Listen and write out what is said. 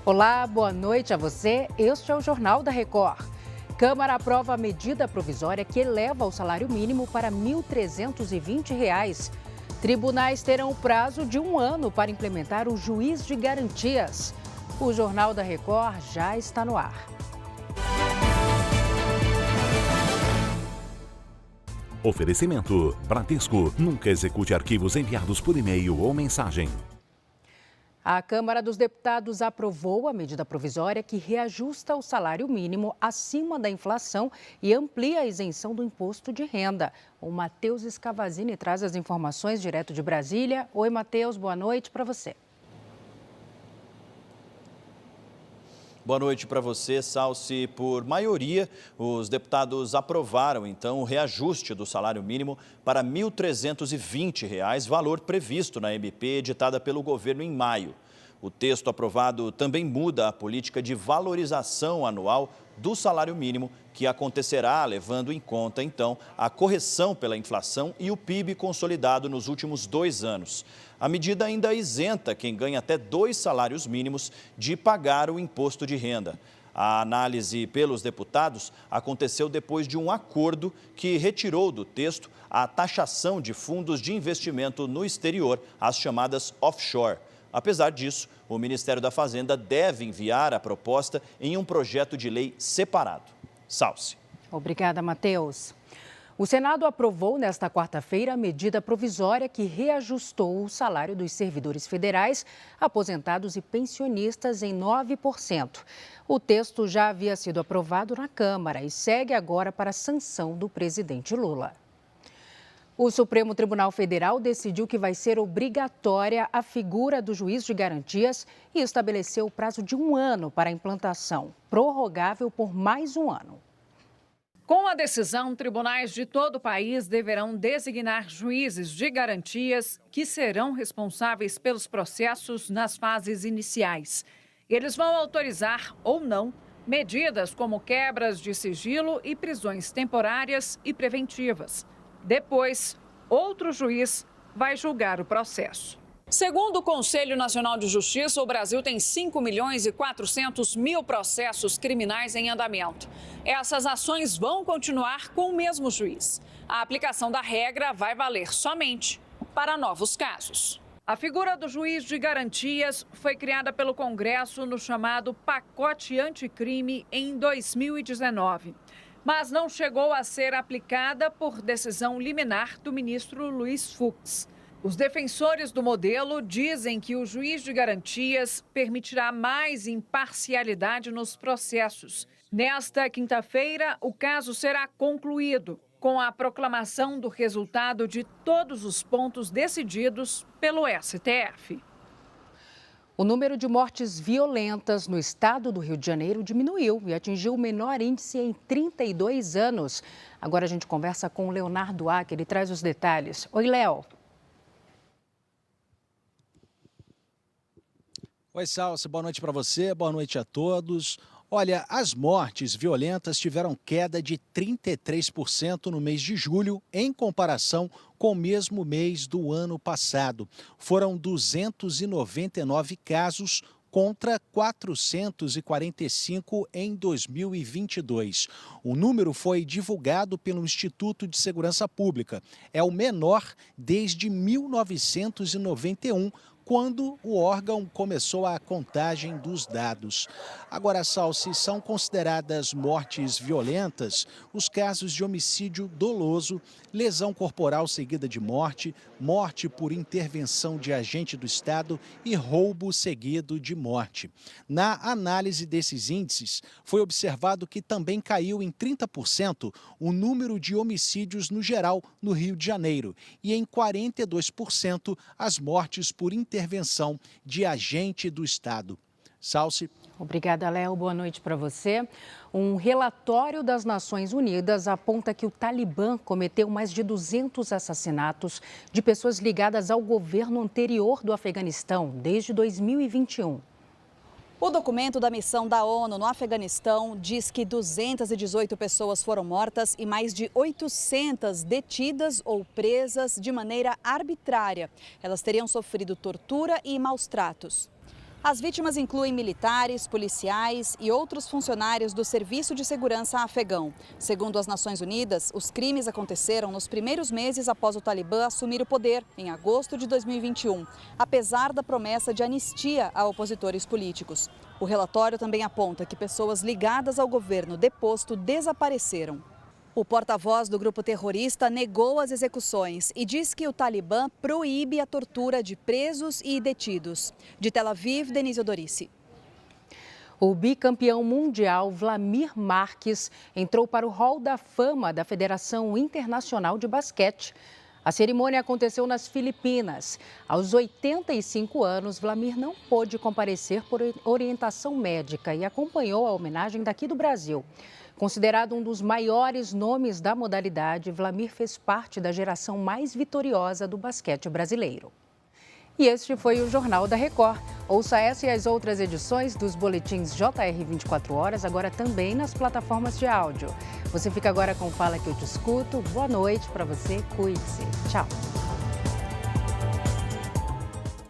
Olá, boa noite a você. Este é o Jornal da Record. Câmara aprova a medida provisória que eleva o salário mínimo para R$ 1.320. Tribunais terão o prazo de 1 ano para implementar o juiz de garantias. O Jornal da Record já está no ar. Oferecimento: Bradesco. Nunca execute arquivos enviados por e-mail ou mensagem. A Câmara dos Deputados aprovou a medida provisória que reajusta o salário mínimo acima da inflação e amplia a isenção do imposto de renda. O Matheus Scavazini traz as informações direto de Brasília. Oi, Matheus, boa noite para você. Boa noite para você, Salsi. Por maioria, os deputados aprovaram, então, o reajuste do salário mínimo para R$ 1.320, valor previsto na MP editada pelo governo em maio. O texto aprovado também muda a política de valorização anual do salário mínimo, que acontecerá levando em conta, então, a correção pela inflação e o PIB consolidado nos últimos 2 anos. A medida ainda isenta quem ganha até 2 salários mínimos de pagar o imposto de renda. A análise pelos deputados aconteceu depois de um acordo que retirou do texto a taxação de fundos de investimento no exterior, as chamadas offshore. Apesar disso, o Ministério da Fazenda deve enviar a proposta em um projeto de lei separado. Salsi. Obrigada, Matheus. O Senado aprovou nesta quarta-feira a medida provisória que reajustou o salário dos servidores federais, aposentados e pensionistas em 9%. O texto já havia sido aprovado na Câmara e segue agora para a sanção do presidente Lula. O Supremo Tribunal Federal decidiu que vai ser obrigatória a figura do juiz de garantias e estabeleceu o prazo de 1 ano para a implantação, prorrogável por mais 1 ano. Com a decisão, tribunais de todo o país deverão designar juízes de garantias que serão responsáveis pelos processos nas fases iniciais. Eles vão autorizar ou não medidas como quebras de sigilo e prisões temporárias e preventivas. Depois, outro juiz vai julgar o processo. Segundo o Conselho Nacional de Justiça, o Brasil tem 5.400.000 processos criminais em andamento. Essas ações vão continuar com o mesmo juiz. A aplicação da regra vai valer somente para novos casos. A figura do juiz de garantias foi criada pelo Congresso no chamado Pacote Anticrime em 2019. Mas não chegou a ser aplicada por decisão liminar do ministro Luiz Fux. Os defensores do modelo dizem que o juiz de garantias permitirá mais imparcialidade nos processos. Nesta quinta-feira, o caso será concluído, com a proclamação do resultado de todos os pontos decididos pelo STF. O número de mortes violentas no estado do Rio de Janeiro diminuiu e atingiu o menor índice em 32 anos. Agora a gente conversa com o Leonardo Acker, ele traz os detalhes. Oi, Léo. Oi, Salsi, boa noite para você, boa noite a todos. Olha, as mortes violentas tiveram queda de 33% no mês de julho, em comparação com o mesmo mês do ano passado. Foram 299 casos contra 445 em 2022. O número foi divulgado pelo Instituto de Segurança Pública. É o menor desde 1991, quando o órgão começou a contagem dos dados. Agora, Salsi, são consideradas mortes violentas os casos de homicídio doloso, lesão corporal seguida de morte, morte por intervenção de agente do Estado e roubo seguido de morte. Na análise desses índices, foi observado que também caiu em 30% o número de homicídios no geral no Rio de Janeiro e em 42% as mortes por intervenção de agente do Estado. Salsi. Obrigada, Léo. Boa noite para você. Um relatório das Nações Unidas aponta que o Talibã cometeu mais de 200 assassinatos de pessoas ligadas ao governo anterior do Afeganistão desde 2021. O documento da missão da ONU no Afeganistão diz que 218 pessoas foram mortas e mais de 800 detidas ou presas de maneira arbitrária. Elas teriam sofrido tortura e maus tratos. As vítimas incluem militares, policiais e outros funcionários do Serviço de Segurança afegão. Segundo as Nações Unidas, os crimes aconteceram nos primeiros meses após o Talibã assumir o poder, em agosto de 2021, apesar da promessa de anistia a opositores políticos. O relatório também aponta que pessoas ligadas ao governo deposto desapareceram. O porta-voz do grupo terrorista negou as execuções e diz que o Talibã proíbe a tortura de presos e detidos. De Tel Aviv, Denise Odorici. O bicampeão mundial Vlamir Marques entrou para o Hall da Fama da Federação Internacional de Basquete. A cerimônia aconteceu nas Filipinas. Aos 85 anos, Vlamir não pôde comparecer por orientação médica e acompanhou a homenagem daqui do Brasil. Considerado um dos maiores nomes da modalidade, Vlamir fez parte da geração mais vitoriosa do basquete brasileiro. E este foi o Jornal da Record. Ouça essa e as outras edições dos boletins JR 24 horas, agora também nas plataformas de áudio. Você fica agora com Fala Que Eu Te Escuto. Boa noite para você, cuide-se. Tchau.